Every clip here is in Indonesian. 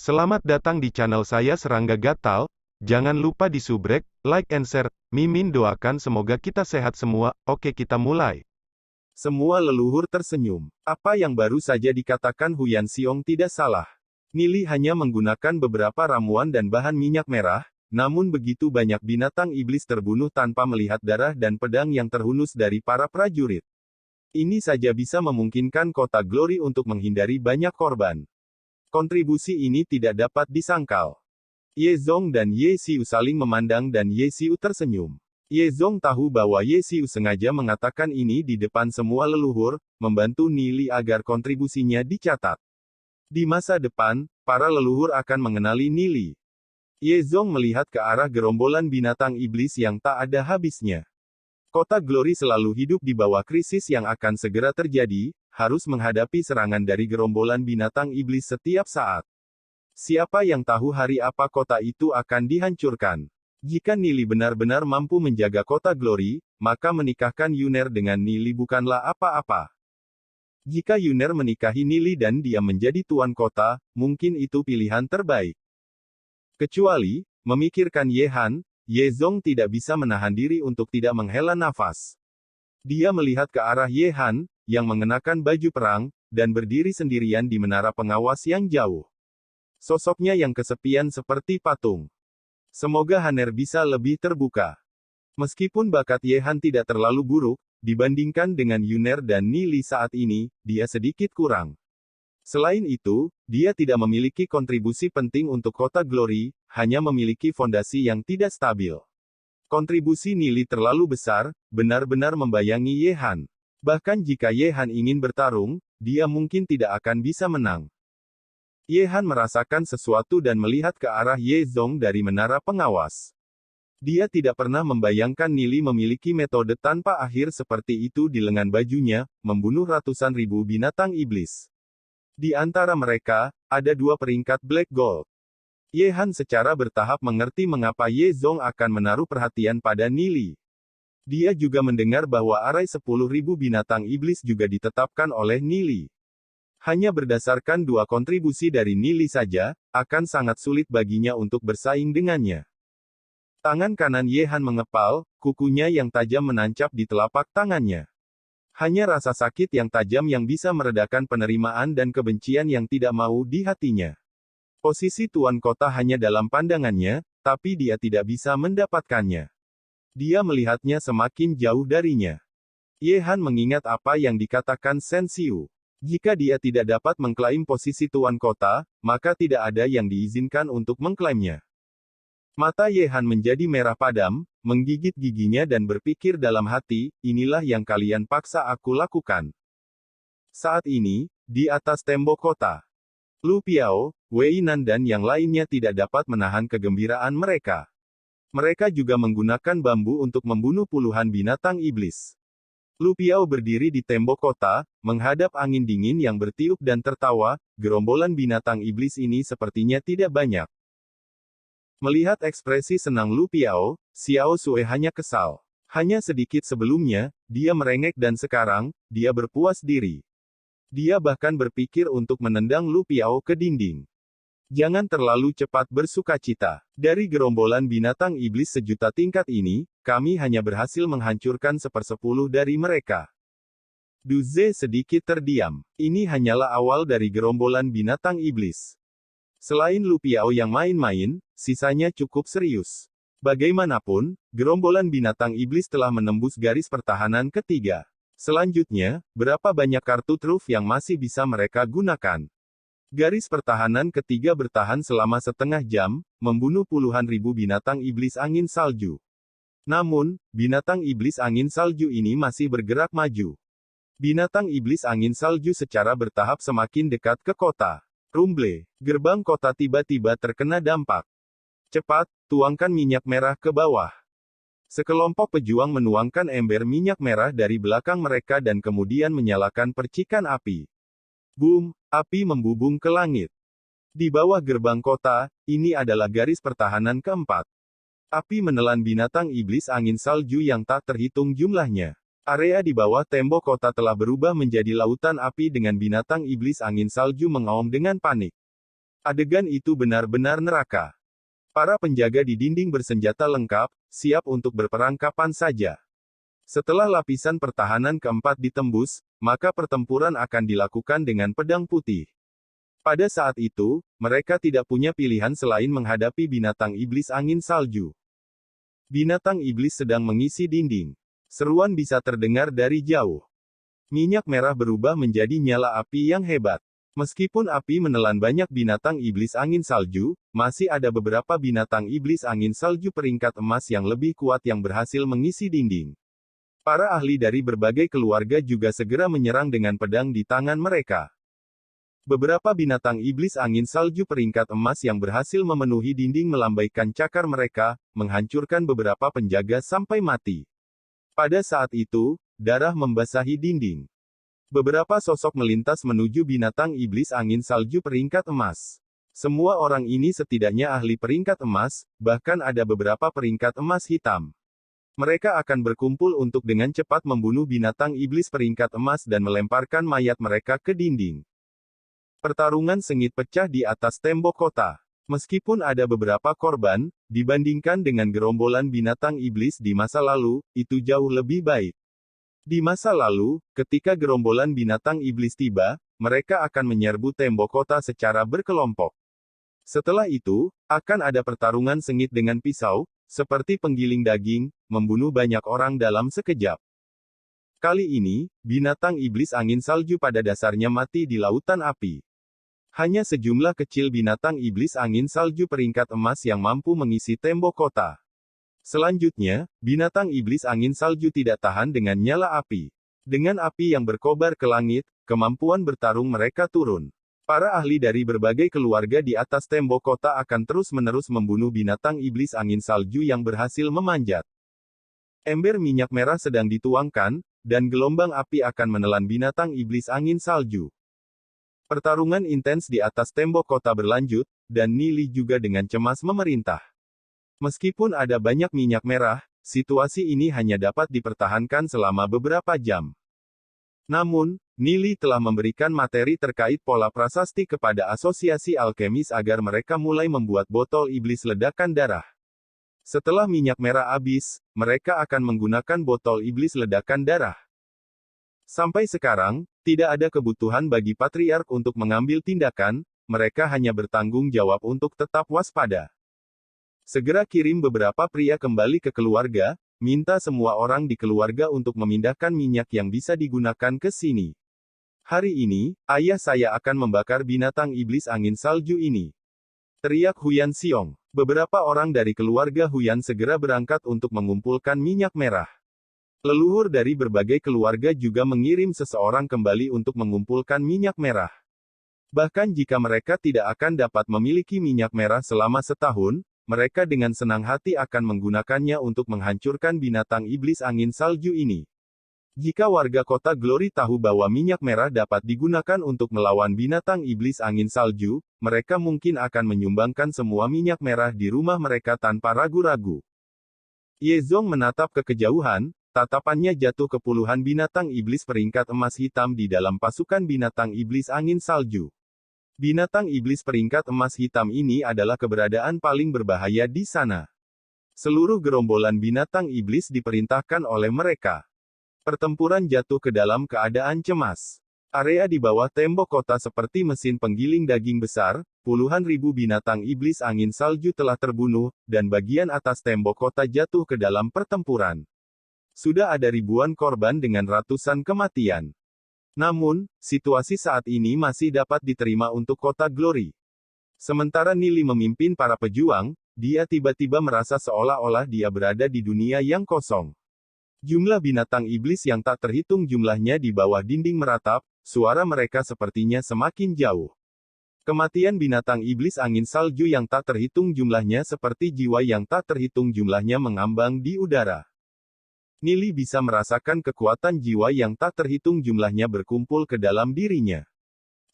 Selamat datang di channel saya Serangga Gatal. Jangan lupa di subrek, like and share. Mimin doakan semoga kita sehat semua. Oke, kita mulai. Semua leluhur tersenyum. Apa yang baru saja dikatakan Huyan Xiong tidak salah. Nili hanya menggunakan beberapa ramuan dan bahan minyak merah, namun begitu banyak binatang iblis terbunuh tanpa melihat darah dan pedang yang terhunus dari para prajurit. Ini saja bisa memungkinkan kota Glory untuk menghindari banyak korban. Kontribusi ini tidak dapat disangkal. Ye Zong dan Ye Xiu saling memandang dan Ye Xiu tersenyum. Ye Zong tahu bahwa Ye Xiu sengaja mengatakan ini di depan semua leluhur, membantu Nili agar kontribusinya dicatat. Di masa depan, para leluhur akan mengenali Nili. Ye Zong melihat ke arah gerombolan binatang iblis yang tak ada habisnya. Kota Glory selalu hidup di bawah krisis yang akan segera terjadi, harus menghadapi serangan dari gerombolan binatang iblis setiap saat. Siapa yang tahu hari apa kota itu akan dihancurkan? Jika Nili benar-benar mampu menjaga kota Glory, maka menikahkan Yuner dengan Nili bukanlah apa-apa. Jika Yuner menikahi Nili dan dia menjadi tuan kota, mungkin itu pilihan terbaik. Kecuali, memikirkan Ye Han, Ye Zong tidak bisa menahan diri untuk tidak menghela nafas. Dia melihat ke arah Ye Han, yang mengenakan baju perang, dan berdiri sendirian di menara pengawas yang jauh. Sosoknya yang kesepian seperti patung. Semoga Haner bisa lebih terbuka. Meskipun bakat Ye Han tidak terlalu buruk, dibandingkan dengan Yuner dan Nili saat ini, dia sedikit kurang. Selain itu, dia tidak memiliki kontribusi penting untuk kota Glory, hanya memiliki fondasi yang tidak stabil. Kontribusi Nili terlalu besar, benar-benar membayangi Ye Han. Bahkan jika Ye Han ingin bertarung, dia mungkin tidak akan bisa menang. Ye Han merasakan sesuatu dan melihat ke arah Ye Zong dari menara pengawas. Dia tidak pernah membayangkan Nili memiliki metode tanpa akhir seperti itu di lengan bajunya, membunuh ratusan ribu binatang iblis. Di antara mereka, ada dua peringkat Black Gold. Ye Han secara bertahap mengerti mengapa Ye Zong akan menaruh perhatian pada Nili. Dia juga mendengar bahwa arai 10.000 binatang iblis juga ditetapkan oleh Nili. Hanya berdasarkan dua kontribusi dari Nili saja, akan sangat sulit baginya untuk bersaing dengannya. Tangan kanan Ye Han mengepal, kukunya yang tajam menancap di telapak tangannya. Hanya rasa sakit yang tajam yang bisa meredakan penerimaan dan kebencian yang tidak mau di hatinya. Posisi tuan kota hanya dalam pandangannya, tapi dia tidak bisa mendapatkannya. Dia melihatnya semakin jauh darinya. Ye Han mengingat apa yang dikatakan Shen Xiu. Jika dia tidak dapat mengklaim posisi tuan kota, maka tidak ada yang diizinkan untuk mengklaimnya. Mata Ye Han menjadi merah padam, menggigit giginya dan berpikir dalam hati, inilah yang kalian paksa aku lakukan. Saat ini, di atas tembok kota, Lu Piao, Wei Nan dan yang lainnya tidak dapat menahan kegembiraan mereka. Mereka juga menggunakan bambu untuk membunuh puluhan binatang iblis. Lu Piao berdiri di tembok kota, menghadap angin dingin yang bertiup dan tertawa, gerombolan binatang iblis ini sepertinya tidak banyak. Melihat ekspresi senang Lu Piao, Xiao Sue hanya kesal. Hanya sedikit sebelumnya, dia merengek dan sekarang, dia berpuas diri. Dia bahkan berpikir untuk menendang Lu Piao ke dinding. Jangan terlalu cepat bersukacita. Dari gerombolan binatang iblis sejuta tingkat ini, kami hanya berhasil menghancurkan 1/10 dari mereka. Du Ze sedikit terdiam. Ini hanyalah awal dari gerombolan binatang iblis. Selain Lu Piao yang main-main, sisanya cukup serius. Bagaimanapun, gerombolan binatang iblis telah menembus garis pertahanan ketiga. Selanjutnya, berapa banyak kartu truf yang masih bisa mereka gunakan? Garis pertahanan ketiga bertahan selama setengah jam, membunuh puluhan ribu binatang iblis angin salju. Namun, binatang iblis angin salju ini masih bergerak maju. Binatang iblis angin salju secara bertahap semakin dekat ke kota. Rumble, gerbang kota tiba-tiba terkena dampak. Cepat, tuangkan minyak merah ke bawah. Sekelompok pejuang menuangkan ember minyak merah dari belakang mereka dan kemudian menyalakan percikan api. Boom, api membubung ke langit. Di bawah gerbang kota, ini adalah garis pertahanan keempat. Api menelan binatang iblis angin salju yang tak terhitung jumlahnya. Area di bawah tembok kota telah berubah menjadi lautan api dengan binatang iblis angin salju mengaum dengan panik. Adegan itu benar-benar neraka. Para penjaga di dinding bersenjata lengkap, siap untuk berperang kapan saja. Setelah lapisan pertahanan keempat ditembus, maka pertempuran akan dilakukan dengan pedang putih. Pada saat itu, mereka tidak punya pilihan selain menghadapi binatang iblis angin salju. Binatang iblis sedang mengisi dinding. Seruan bisa terdengar dari jauh. Minyak merah berubah menjadi nyala api yang hebat. Meskipun api menelan banyak binatang iblis angin salju, masih ada beberapa binatang iblis angin salju peringkat emas yang lebih kuat yang berhasil mengisi dinding. Para ahli dari berbagai keluarga juga segera menyerang dengan pedang di tangan mereka. Beberapa binatang iblis angin salju peringkat emas yang berhasil memenuhi dinding melambaikan cakar mereka, menghancurkan beberapa penjaga sampai mati. Pada saat itu, darah membasahi dinding. Beberapa sosok melintas menuju binatang iblis angin salju peringkat emas. Semua orang ini setidaknya ahli peringkat emas, bahkan ada beberapa peringkat emas hitam. Mereka akan berkumpul untuk dengan cepat membunuh binatang iblis peringkat emas dan melemparkan mayat mereka ke dinding. Pertarungan sengit pecah di atas tembok kota. Meskipun ada beberapa korban, dibandingkan dengan gerombolan binatang iblis di masa lalu, itu jauh lebih baik. Di masa lalu, ketika gerombolan binatang iblis tiba, mereka akan menyerbu tembok kota secara berkelompok. Setelah itu, akan ada pertarungan sengit dengan pisau, seperti penggiling daging, membunuh banyak orang dalam sekejap. Kali ini, binatang iblis angin salju pada dasarnya mati di lautan api. Hanya sejumlah kecil binatang iblis angin salju peringkat emas yang mampu mengisi tembok kota. Selanjutnya, binatang iblis angin salju tidak tahan dengan nyala api. Dengan api yang berkobar ke langit, kemampuan bertarung mereka turun. Para ahli dari berbagai keluarga di atas tembok kota akan terus-menerus membunuh binatang iblis angin salju yang berhasil memanjat. Ember minyak merah sedang dituangkan, dan gelombang api akan menelan binatang iblis angin salju. Pertarungan intens di atas tembok kota berlanjut, dan Nili juga dengan cemas memerintah. Meskipun ada banyak minyak merah, situasi ini hanya dapat dipertahankan selama beberapa jam. Namun, Nili telah memberikan materi terkait pola prasasti kepada asosiasi alkemis agar mereka mulai membuat botol iblis ledakan darah. Setelah minyak merah habis, mereka akan menggunakan botol iblis ledakan darah. Sampai sekarang, tidak ada kebutuhan bagi patriark untuk mengambil tindakan, mereka hanya bertanggung jawab untuk tetap waspada. Segera kirim beberapa pria kembali ke keluarga, minta semua orang di keluarga untuk memindahkan minyak yang bisa digunakan ke sini. Hari ini, ayah saya akan membakar binatang iblis angin salju ini. Teriak Huyan Xiong. Beberapa orang dari keluarga Huyan segera berangkat untuk mengumpulkan minyak merah. Leluhur dari berbagai keluarga juga mengirim seseorang kembali untuk mengumpulkan minyak merah. Bahkan jika mereka tidak akan dapat memiliki minyak merah selama setahun, mereka dengan senang hati akan menggunakannya untuk menghancurkan binatang iblis angin salju ini. Jika warga kota Glory tahu bahwa minyak merah dapat digunakan untuk melawan binatang iblis angin salju, mereka mungkin akan menyumbangkan semua minyak merah di rumah mereka tanpa ragu-ragu. Ye Zong menatap ke kejauhan. Tatapannya jatuh ke puluhan binatang iblis peringkat emas hitam di dalam pasukan binatang iblis angin salju. Binatang iblis peringkat emas hitam ini adalah keberadaan paling berbahaya di sana. Seluruh gerombolan binatang iblis diperintahkan oleh mereka. Pertempuran jatuh ke dalam keadaan cemas. Area di bawah tembok kota seperti mesin penggiling daging besar, puluhan ribu binatang iblis angin salju telah terbunuh, dan bagian atas tembok kota jatuh ke dalam pertempuran. Sudah ada ribuan korban dengan ratusan kematian. Namun, situasi saat ini masih dapat diterima untuk kota Glory. Sementara Nili memimpin para pejuang, dia tiba-tiba merasa seolah-olah dia berada di dunia yang kosong. Jumlah binatang iblis yang tak terhitung jumlahnya di bawah dinding meratap, suara mereka sepertinya semakin jauh. Kematian binatang iblis angin salju yang tak terhitung jumlahnya seperti jiwa yang tak terhitung jumlahnya mengambang di udara. Nili bisa merasakan kekuatan jiwa yang tak terhitung jumlahnya berkumpul ke dalam dirinya.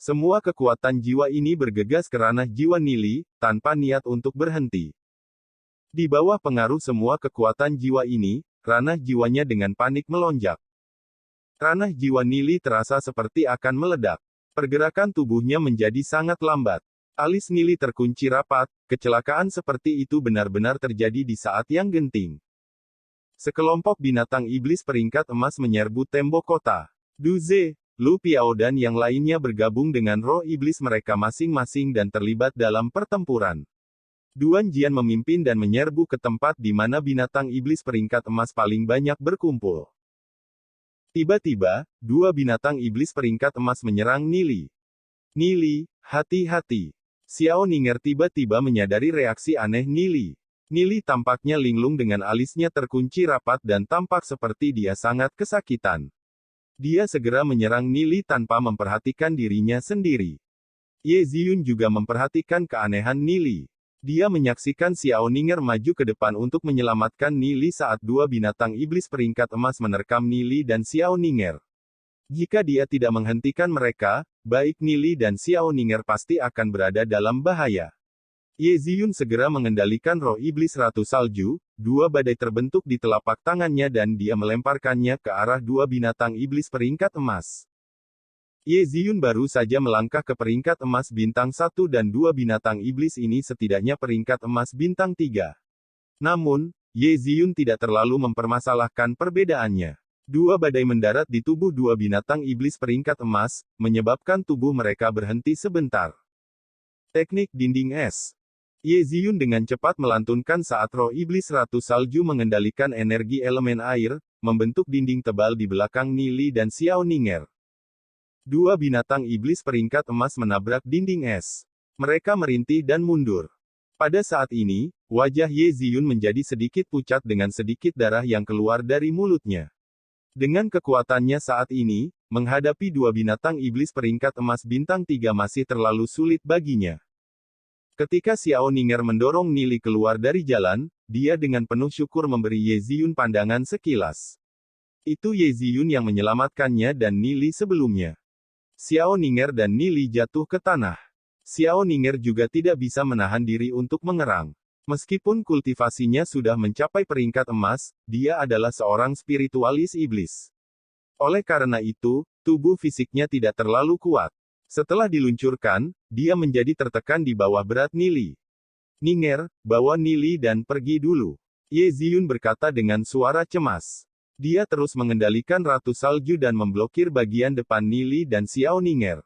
Semua kekuatan jiwa ini bergegas ke ranah jiwa Nili, tanpa niat untuk berhenti. Di bawah pengaruh semua kekuatan jiwa ini, ranah jiwanya dengan panik melonjak. Ranah jiwa Nili terasa seperti akan meledak. Pergerakan tubuhnya menjadi sangat lambat. Alis Nili terkunci rapat, kecelakaan seperti itu benar-benar terjadi di saat yang genting. Sekelompok binatang iblis peringkat emas menyerbu tembok kota. Du Ze, Lu Piao dan yang lainnya bergabung dengan roh iblis mereka masing-masing dan terlibat dalam pertempuran. Duan Jian memimpin dan menyerbu ke tempat di mana binatang iblis peringkat emas paling banyak berkumpul. Tiba-tiba, dua binatang iblis peringkat emas menyerang Nili. Nili, hati-hati. Xiao Ninger tiba-tiba menyadari reaksi aneh Nili. Nili tampaknya linglung dengan alisnya terkunci rapat dan tampak seperti dia sangat kesakitan. Dia segera menyerang Nili tanpa memperhatikan dirinya sendiri. Ye Ziyun juga memperhatikan keanehan Nili. Dia menyaksikan Xiao Ninger maju ke depan untuk menyelamatkan Nili saat dua binatang iblis peringkat emas menerkam Nili dan Xiao Ninger. Jika dia tidak menghentikan mereka, baik Nili dan Xiao Ninger pasti akan berada dalam bahaya. Ye Ziyun segera mengendalikan roh iblis Ratu Salju, dua badai terbentuk di telapak tangannya dan dia melemparkannya ke arah dua binatang iblis peringkat emas. Ye Ziyun baru saja melangkah ke peringkat emas bintang 1 dan dua binatang iblis ini setidaknya peringkat emas bintang 3. Namun, Ye Ziyun tidak terlalu mempermasalahkan perbedaannya. Dua badai mendarat di tubuh dua binatang iblis peringkat emas, menyebabkan tubuh mereka berhenti sebentar. Teknik dinding es. Ye Ziyun dengan cepat melantunkan saat roh iblis Ratu Salju mengendalikan energi elemen air, membentuk dinding tebal di belakang Nili dan Xiao Ninger. Dua binatang iblis peringkat emas menabrak dinding es. Mereka merintih dan mundur. Pada saat ini, wajah Ye Ziyun menjadi sedikit pucat dengan sedikit darah yang keluar dari mulutnya. Dengan kekuatannya saat ini, menghadapi dua binatang iblis peringkat emas bintang 3 masih terlalu sulit baginya. Ketika Xiao Ninger mendorong Nili keluar dari jalan, dia dengan penuh syukur memberi Ye Ziyun pandangan sekilas. Itu Ye Ziyun yang menyelamatkannya dan Nili sebelumnya. Xiao Ninger dan Nili jatuh ke tanah. Xiao Ninger juga tidak bisa menahan diri untuk mengerang. Meskipun kultivasinya sudah mencapai peringkat emas, dia adalah seorang spiritualis iblis. Oleh karena itu, tubuh fisiknya tidak terlalu kuat. Setelah diluncurkan, dia menjadi tertekan di bawah berat Nili. Ninger, bawa Nili dan pergi dulu. Ye Ziyun berkata dengan suara cemas. Dia terus mengendalikan Ratu Salju dan memblokir bagian depan Nili dan Xiao Ninger.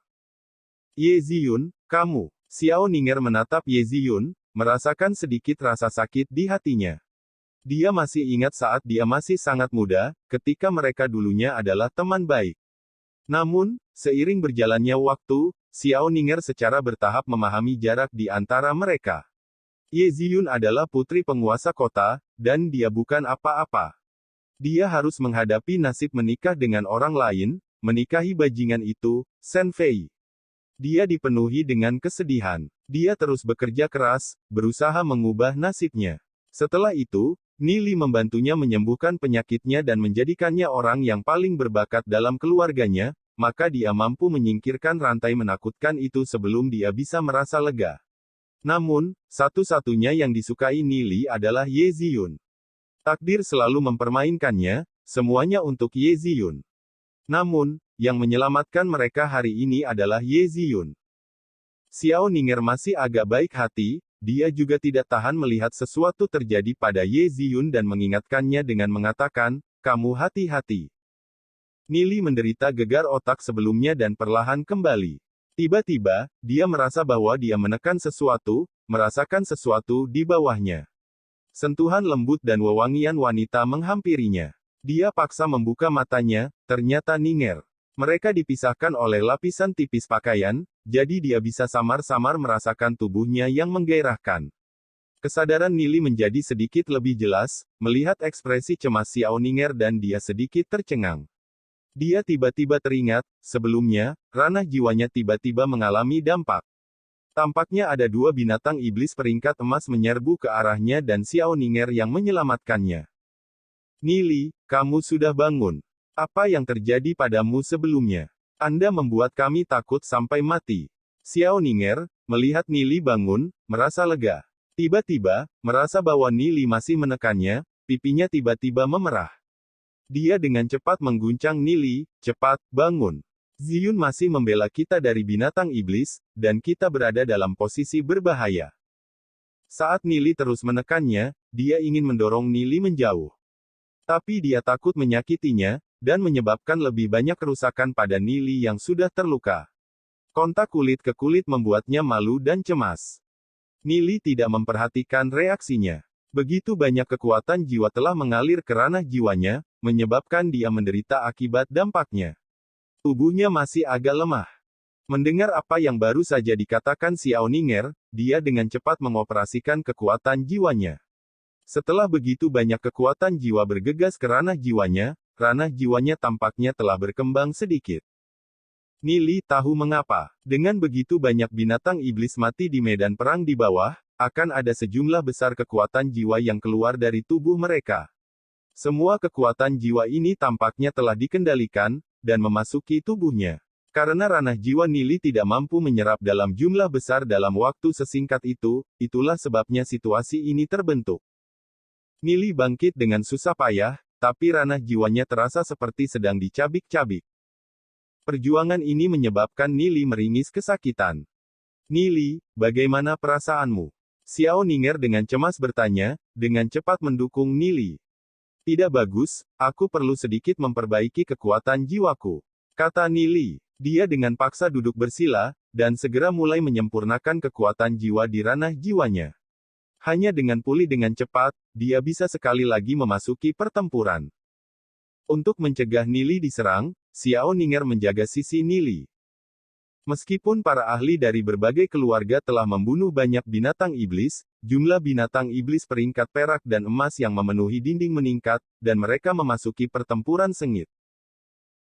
Ye Ziyun, kamu. Xiao Ninger menatap Ye Ziyun, merasakan sedikit rasa sakit di hatinya. Dia masih ingat saat dia masih sangat muda, ketika mereka dulunya adalah teman baik. Namun, seiring berjalannya waktu, Xiao Ninger secara bertahap memahami jarak di antara mereka. Ye Ziyun adalah putri penguasa kota, dan dia bukan apa-apa. Dia harus menghadapi nasib menikah dengan orang lain, menikahi bajingan itu, Shen Fei. Dia dipenuhi dengan kesedihan. Dia terus bekerja keras, berusaha mengubah nasibnya. Setelah itu, Nili membantunya menyembuhkan penyakitnya dan menjadikannya orang yang paling berbakat dalam keluarganya, maka dia mampu menyingkirkan rantai menakutkan itu sebelum dia bisa merasa lega. Namun, satu-satunya yang disukai Nili adalah Ye Ziyun. Takdir selalu mempermainkannya, semuanya untuk Ye Ziyun. Namun, yang menyelamatkan mereka hari ini adalah Ye Ziyun. Xiao Ninger masih agak baik hati, dia juga tidak tahan melihat sesuatu terjadi pada Ye Ziyun dan mengingatkannya dengan mengatakan, kamu hati-hati. Nili menderita gegar otak sebelumnya dan perlahan kembali. Tiba-tiba, dia merasa bahwa dia menekan sesuatu, merasakan sesuatu di bawahnya. Sentuhan lembut dan wewangian wanita menghampirinya. Dia paksa membuka matanya, ternyata Ninger. Mereka dipisahkan oleh lapisan tipis pakaian, jadi dia bisa samar-samar merasakan tubuhnya yang menggairahkan. Kesadaran Nili menjadi sedikit lebih jelas, melihat ekspresi cemas Xiao Ninger dan dia sedikit tercengang. Dia tiba-tiba teringat, sebelumnya, ranah jiwanya tiba-tiba mengalami dampak. Tampaknya ada dua binatang iblis peringkat emas menyerbu ke arahnya dan Xiao Ninger yang menyelamatkannya. Nili, kamu sudah bangun. Apa yang terjadi padamu sebelumnya? Anda membuat kami takut sampai mati. Xiao Ninger, melihat Nili bangun, merasa lega. Tiba-tiba, merasa bahwa Nili masih menekannya, pipinya tiba-tiba memerah. Dia dengan cepat mengguncang Nili, cepat, bangun. Ziyun masih membela kita dari binatang iblis, dan kita berada dalam posisi berbahaya. Saat Nili terus menekannya, dia ingin mendorong Nili menjauh. Tapi dia takut menyakitinya, dan menyebabkan lebih banyak kerusakan pada Nili yang sudah terluka. Kontak kulit ke kulit membuatnya malu dan cemas. Nili tidak memperhatikan reaksinya. Begitu banyak kekuatan jiwa telah mengalir ke ranah jiwanya, menyebabkan dia menderita akibat dampaknya. Tubuhnya masih agak lemah. Mendengar apa yang baru saja dikatakan Xiao Ninger, dia dengan cepat mengoperasikan kekuatan jiwanya. Setelah begitu banyak kekuatan jiwa bergegas ke ranah jiwanya tampaknya telah berkembang sedikit. Nili tahu mengapa. Dengan begitu banyak binatang iblis mati di medan perang di bawah, akan ada sejumlah besar kekuatan jiwa yang keluar dari tubuh mereka. Semua kekuatan jiwa ini tampaknya telah dikendalikan, dan memasuki tubuhnya. Karena ranah jiwa Nili tidak mampu menyerap dalam jumlah besar dalam waktu sesingkat itu, itulah sebabnya situasi ini terbentuk. Nili bangkit dengan susah payah, tapi ranah jiwanya terasa seperti sedang dicabik-cabik. Perjuangan ini menyebabkan Nili meringis kesakitan. Nili, bagaimana perasaanmu? Xiao Ninger dengan cemas bertanya, dengan cepat mendukung Nili. Tidak bagus, aku perlu sedikit memperbaiki kekuatan jiwaku. Kata Nili. Dia dengan paksa duduk bersila, dan segera mulai menyempurnakan kekuatan jiwa di ranah jiwanya. Hanya dengan pulih dengan cepat, dia bisa sekali lagi memasuki pertempuran. Untuk mencegah Nili diserang, Xiao Ninger menjaga sisi Nili. Meskipun para ahli dari berbagai keluarga telah membunuh banyak binatang iblis, jumlah binatang iblis peringkat perak dan emas yang memenuhi dinding meningkat, dan mereka memasuki pertempuran sengit.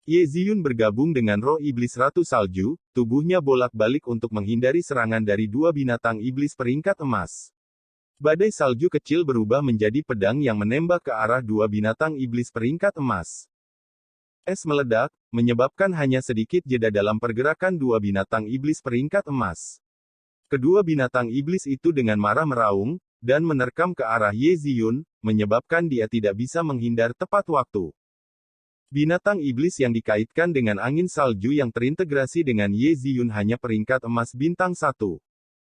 Ye Ziyun bergabung dengan roh iblis Ratu Salju, tubuhnya bolak-balik untuk menghindari serangan dari dua binatang iblis peringkat emas. Badai salju kecil berubah menjadi pedang yang menembak ke arah dua binatang iblis peringkat emas. Es meledak, menyebabkan hanya sedikit jeda dalam pergerakan dua binatang iblis peringkat emas. Kedua binatang iblis itu dengan marah meraung, dan menerkam ke arah Ye Ziyun, menyebabkan dia tidak bisa menghindar tepat waktu. Binatang iblis yang dikaitkan dengan angin salju yang terintegrasi dengan Ye Ziyun hanya peringkat emas bintang 1.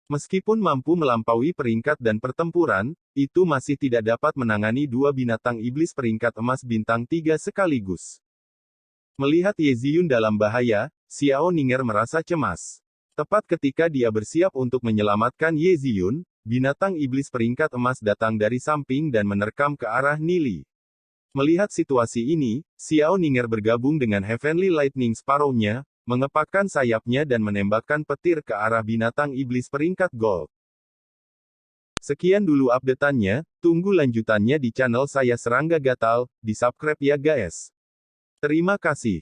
Meskipun mampu melampaui peringkat dan pertempuran, itu masih tidak dapat menangani dua binatang iblis peringkat emas bintang 3 sekaligus. Melihat Ye Ziyun dalam bahaya, Xiao Ninger merasa cemas. Tepat ketika dia bersiap untuk menyelamatkan Ye Ziyun, binatang iblis peringkat emas datang dari samping dan menerkam ke arah Nili. Melihat situasi ini, Xiao Ninger bergabung dengan Heavenly Lightning Sparrow-nya, mengepakkan sayapnya dan menembakkan petir ke arah binatang iblis peringkat gold. Sekian dulu update-annya, tunggu lanjutannya di channel saya Serangga Gatal, di subscribe ya guys. Terima kasih.